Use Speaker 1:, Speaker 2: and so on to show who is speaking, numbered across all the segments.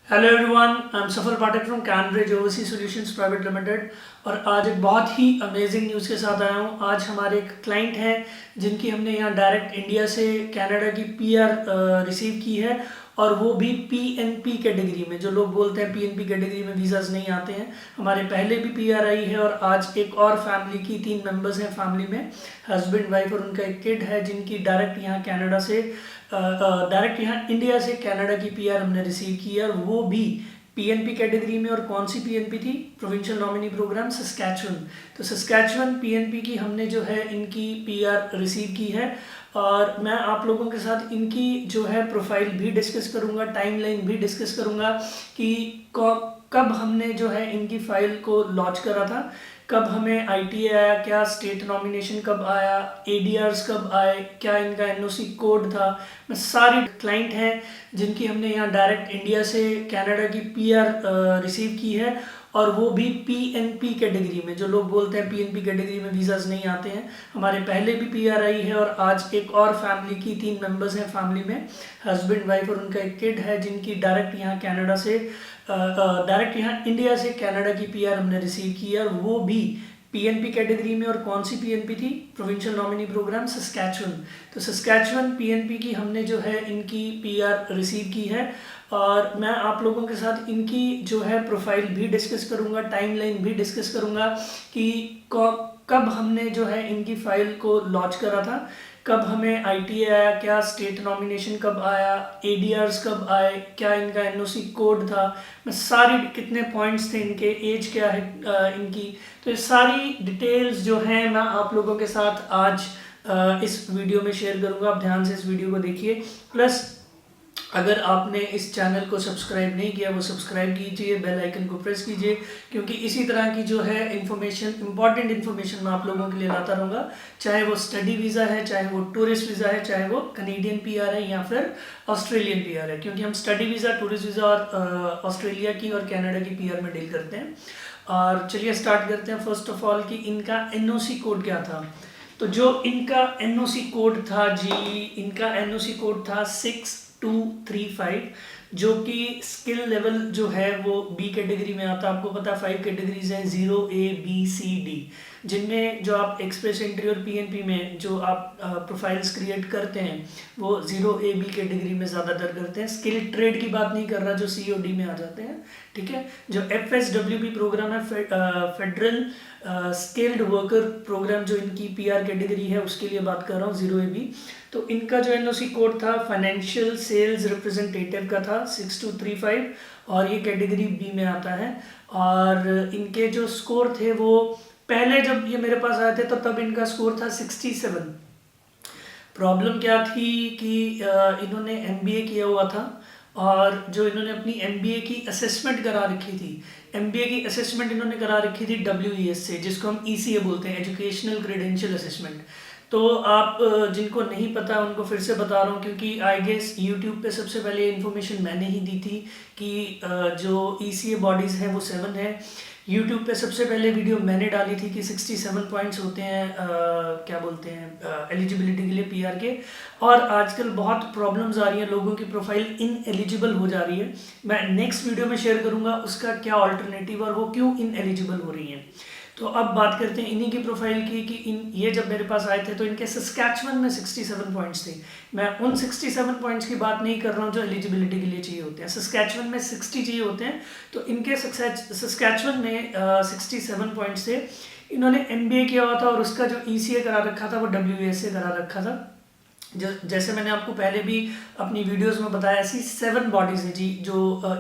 Speaker 1: Hello everyone, I am Safal Pathak from Canbridge overseas solutions private limited. और आज एक बहुत ही अमेजिंग न्यूज़ के साथ आया हूँ। आज हमारे एक क्लाइंट हैं जिनकी हमने यहाँ डायरेक्ट इंडिया से कनाडा की पीआर रिसीव की है, और वो भी पीएनपी कैटेगरी में। जो लोग बोलते हैं पीएनपी कैटेगरी में वीज़ाज़ नहीं आते हैं, हमारे पहले भी पीआर आई है। और आज एक और फैमिली की 3 मेंबर्स हैं फैमिली में, हस्बैंड वाइफ और उनका एक किड है, जिनकी डायरेक्ट यहाँ कनाडा से डायरेक्ट यहाँ इंडिया से कनाडा की पीआर हमने रिसीव की है, और वो भी पीएनपी कैटेगरी में। और कौन सी पीएनपी थी? Provincial nominee programme Saskatchewan. तो सस्कैचुअन पीएनपी की हमने जो है इनकी पीआर रिसीव की है, और मैं आप लोगों के साथ इनकी जो है प्रोफाइल भी डिस्कस करूंगा, टाइमलाइन भी डिस्कस करूंगा कि कब हमने जो है इनकी फाइल को लॉन्च करा था, कब हमें आईटी आया, क्या स्टेट नॉमिनेशन कब आया, एडीआरस कब आए, क्या इनका एनओसी कोड था। मैं सारी क्लाइंट हैं जिनकी हमने यहाँ डायरेक्ट इंडिया से कनाडा की पीआर रिसीव की है, और वो भी पीएनपी कैटेगरी में। जो लोग बोलते हैं पीएनपी कैटेगरी में वीज़ाज़ नहीं आते हैं, हमारे पहले भी पीआर आई है। और आज एक और फैमिली की 3 मेंबर्स हैं फैमिली में, हस्बैंड वाइफ और उनका एक किड है, जिनकी डायरेक्ट यहाँ कनाडा से डायरेक्ट यहाँ इंडिया से कनाडा की पीआर हमने रिसीव की है, और वो भी पीएनपी कैटेगरी में। और कौन सी पीएनपी थी? Provincial nominee programme Saskatchewan. तो सस्कैचुअन पीएनपी की हमने जो है इनकी पीआर रिसीव की है, और मैं आप लोगों के साथ इनकी जो है प्रोफाइल भी डिस्कस करूंगा, टाइमलाइन भी डिस्कस करूंगा कि कब हमने जो है इनकी फाइल को लॉन्च करा था, कब हमें आईटी आया, क्या स्टेट नॉमिनेशन कब आया, एडीआरस कब आए, क्या इनका एनओसी कोड था। मैं सारी कितने पॉइंट्स थे इनके, एज क्या है इनकी, तो ये सारी डिटेल्स जो हैं मैं आप लोगों के साथ आज इस वीडियो में शेयर करूंगा। आप ध्यान से इस वीडियो को देखिए। प्लस अगर आपने इस चैनल को सब्सक्राइब नहीं किया, वो सब्सक्राइब कीजिए, बेल आइकन को प्रेस कीजिए, क्योंकि इसी तरह की जो है इन्फॉर्मेशन, इंपॉर्टेंट इन्फॉर्मेशन मैं आप लोगों के लिए लाता रहूँगा। चाहे वो स्टडी वीज़ा है, चाहे वो टूरिस्ट वीज़ा है, चाहे वो कनेडियन पीआर है या फिर ऑस्ट्रेलियन पीआर है, क्योंकि हम स्टडी वीज़ा, टूरिस्ट वीज़ा और ऑस्ट्रेलिया की और कनाडा की पीआर में डील करते हैं। और चलिए स्टार्ट करते हैं। फर्स्ट ऑफ ऑल कि इनका एनओसी कोड क्या था। तो जो इनका एनओसी कोड था जी, इनका एनओसी कोड था 6235, जो कि स्किल लेवल जो है वो बी कैटेगरी में आता है। आपको पता है 5 कैटेगरीज हैं, 0 A B C D, जिनमें जो आप एक्सप्रेस एंट्री और पीएनपी में जो आप प्रोफाइल्स क्रिएट करते हैं वो 0 A B कैटेगरी में ज़्यादातर करते हैं। स्किल ट्रेड की बात नहीं कर रहा, जो COD में आ जाते हैं, ठीक है। जो FSWP प्रोग्राम है, फेडरल स्किल्ड वर्कर प्रोग्राम, जो इनकी पीआर कैटेगरी है, उसके लिए बात कर रहा हूँ, 0 AB। तो इनका जो एनओसी कोड था फाइनेंशियल सेल्स रिप्रेजेंटेटिव का था 6235, और ये कैटेगरी बी में आता है। और इनके जो स्कोर थे वो पहले जब ये मेरे पास आए थे तो तब इनका स्कोर था 67। प्रॉब्लम क्या थी कि इन्होंने एमबीए किया हुआ था, और जो इन्होंने अपनी एमबीए की असेसमेंट करा रखी थी, एमबीए की असेसमेंट इन्होंने करा रखी थी WES से, जिसको हम ECA बोलते हैं, एजुकेशनल क्रेडेंशियल असेसमेंट। तो आप जिनको नहीं पता उनको फिर से बता रहा हूँ, क्योंकि आई गेस यूट्यूब पे सबसे पहले इन्फॉर्मेशन मैंने ही दी थी कि जो ECA बॉडीज़ हैं वो 7 है। यूट्यूब पे सबसे पहले वीडियो मैंने डाली थी कि 67 पॉइंट्स होते हैं क्या बोलते हैं एलिजिबिलिटी के लिए पीआर के। और आजकल बहुत प्रॉब्लम्स आ रही हैं, लोगों की प्रोफाइल इन एलिजिबल हो जा रही है। मैं नेक्स्ट वीडियो में शेयर करूंगा उसका क्या ऑल्टरनेटिव और वो क्यों इन एलिजिबल हो रही हैं। तो अब बात करते हैं इन्हीं की प्रोफाइल की कि ये जब मेरे पास आए थे तो इनके सस्कैचुअन में 67 पॉइंट्स थे। मैं उन 67 पॉइंट्स की बात नहीं कर रहा हूँ जो एलिजिबिलिटी के लिए चाहिए होते हैं। सस्कैचुअन में 60 चाहिए होते हैं, तो इनके सस्कैचुअन में 67 पॉइंट्स थे। इन्होंने एमबीए किया हुआ था, और उसका जो ECA करा रखा था वो WES से करा रखा था। जैसे मैंने आपको पहले भी अपनी वीडियोस में बताया, ऐसी 7 बॉडीज़ हैं जी जो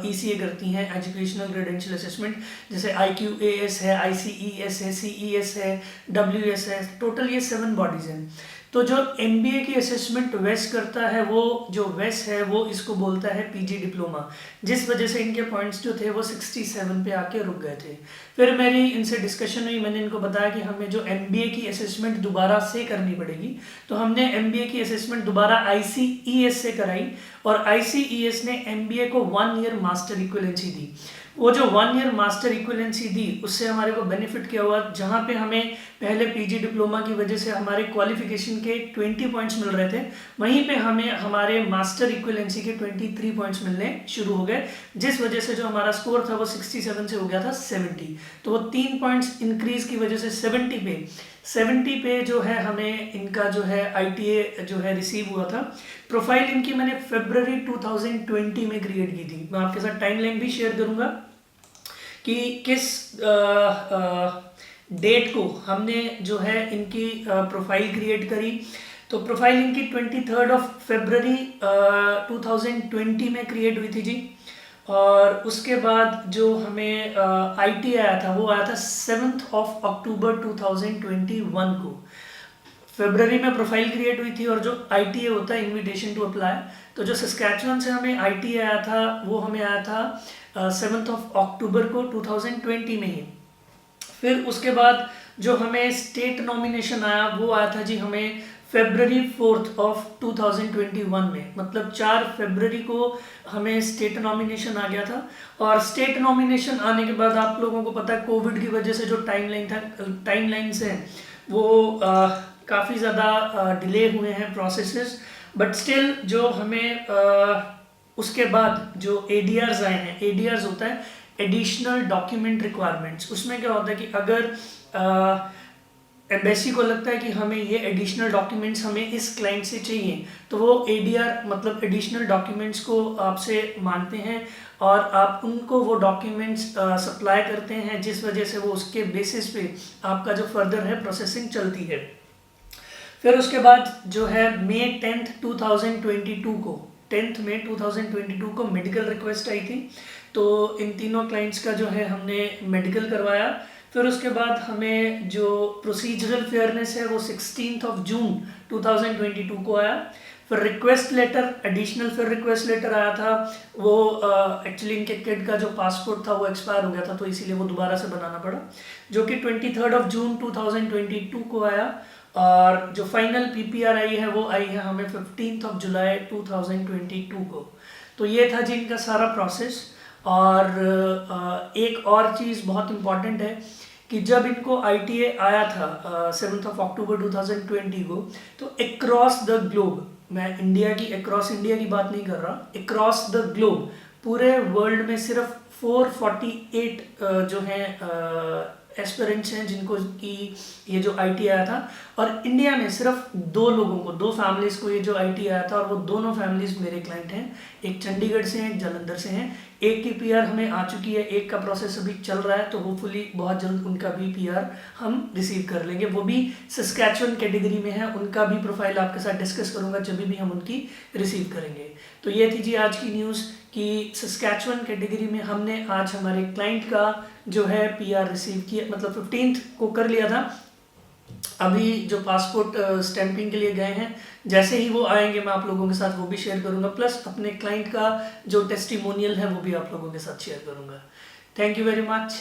Speaker 1: ECA करती हैं, एजुकेशनल क्रेडेंशियल असेसमेंट। जैसे IQAS है, ICES है, CES है, WS है, टोटल ये 7 बॉडीज़ हैं। तो जो MBA की असेसमेंट वेस करता है, वो जो वेस है वो इसको बोलता है PG डिप्लोमा, जिस वजह से इनके पॉइंट्स जो थे वो 67 पे आके रुक गए थे। फिर मेरी इनसे डिस्कशन हुई, मैंने इनको बताया कि हमें जो MBA की असेसमेंट दोबारा से करनी पड़ेगी। तो हमने MBA की असेसमेंट दोबारा ICES से कराई, और ICES ने MBA को 1 ईयर मास्टर इक्विवेलेंसी दी। वो जो 1 ईयर मास्टर इक्विवेलेंसी दी उससे हमारे को बेनिफिट क्या हुआ, जहाँ पे हमें पहले PG डिप्लोमा की वजह से हमारे क्वालिफिकेशन के 20 पॉइंट्स मिल रहे थे, वहीं पे हमें हमारे मास्टर इक्विवेलेंसी के 23 पॉइंट्स मिलने शुरू हो गए, जिस वजह से जो हमारा स्कोर था वो 67 से हो गया था 70। तो वो 3 पॉइंट्स इंक्रीज की वजह से 70 पे जो है हमें इनका जो है ITA जो है रिसीव हुआ था। प्रोफाइल इनकी मैंने फरवरी 2020 में क्रिएट की थी। मैं आपके साथ टाइमलाइन भी शेयर करूंगा कि किस डेट को हमने जो है इनकी प्रोफाइल क्रिएट करी। तो प्रोफाइल इनकी 23 फरवरी 2020 में क्रिएट हुई थी जी। और उसके बाद जो हमें ITA आया था वो आया था 7 अक्टूबर 2021 को। फरवरी में प्रोफाइल क्रिएट हुई थी और जो ITA होता है इनविटेशन टू अप्लाई, तो जो सस्कैचुअन से हमें ITA आया था वो हमें आया था 7 अक्टूबर को 2020 में ही। फिर उसके बाद जो हमें स्टेट नॉमिनेशन आया वो आया था जी हमें फरवरी 4 2021 में, मतलब 4 फरवरी को हमें स्टेट नॉमिनेशन आ गया था। और स्टेट नॉमिनेशन आने के बाद आप लोगों को पता है कोविड की वजह से जो टाइमलाइंस हैं वो काफ़ी ज़्यादा डिले हुए हैं प्रोसेसेस, बट स्टिल जो हमें उसके बाद जो ADRs आए हैं, ADRs होता है एडिशनल डॉक्यूमेंट रिक्वायरमेंट्स। उसमें क्या होता है कि अगर एम्बेसी को लगता है कि हमें ये एडिशनल डॉक्यूमेंट्स हमें इस क्लाइंट से चाहिए, तो वो ADR मतलब एडिशनल डॉक्यूमेंट्स को आपसे मांगते हैं और आप उनको वो डॉक्यूमेंट्स सप्लाई करते हैं, जिस वजह से वो उसके बेसिस पे आपका जो फर्दर है प्रोसेसिंग चलती है। फिर उसके बाद जो है मई 10 2022 को 10 मई 2022 को मेडिकल रिक्वेस्ट आई थी। तो इन तीनों क्लाइंट्स का जो है हमने मेडिकल करवाया। फिर उसके बाद हमें जो प्रोसीजरल फेयरनेस है वो 16 जून 2022 को आया। फिर रिक्वेस्ट लेटर एडिशनल फिर रिक्वेस्ट लेटर आया था, वो एक्चुअली इनके किड का जो पासपोर्ट था वो एक्सपायर हो गया था, तो इसीलिए वो दोबारा से बनाना पड़ा, जो कि 23 जून 2022 को आया। और जो फाइनल PPR आई है वो आई है हमें 15 जुलाई 2022 को। तो ये था जी इनका सारा प्रोसेस। और एक और चीज़ बहुत इम्पॉर्टेंट है कि जब इनको ITA आया था 7 अक्टूबर 2020 को, तो अक्रॉस द ग्लोब, मैं इंडिया की बात नहीं कर रहा, अक्रॉस द ग्लोब पूरे वर्ल्ड में सिर्फ 448 जो हैं एस्पिरेंट्स हैं जिनको कि ये जो ITA आया था, और इंडिया में सिर्फ 2 लोगों को, 2 फैमिलीज़ को ये जो ITA आया था, और वो दोनों फैमिलीज़ मेरे क्लाइंट हैं, एक चंडीगढ़ से हैं, एक जालंधर से हैं। एक की PR हमें आ चुकी है, एक का प्रोसेस अभी चल रहा है, तो होपफुली बहुत जल्द उनका भी PR हम रिसीव कर लेंगे। वो भी सस्कैचुअन कैटेगरी में है, उनका भी प्रोफाइल आपके साथ डिस्कस करूंगा जब भी हम उनकी रिसीव करेंगे। तो ये थी जी आज की न्यूज़ कि सस्कैचुअन कैटेगरी में हमने आज हमारे क्लाइंट का जो है PR रिसीव किया, मतलब 15 को कर लिया था। अभी जो पासपोर्ट स्टैंपिंग के लिए गए हैं, जैसे ही वो आएंगे मैं आप लोगों के साथ वो भी शेयर करूंगा, प्लस अपने क्लाइंट का जो टेस्टिमोनियल है वो भी आप लोगों के साथ शेयर करूंगा। Thank you very much.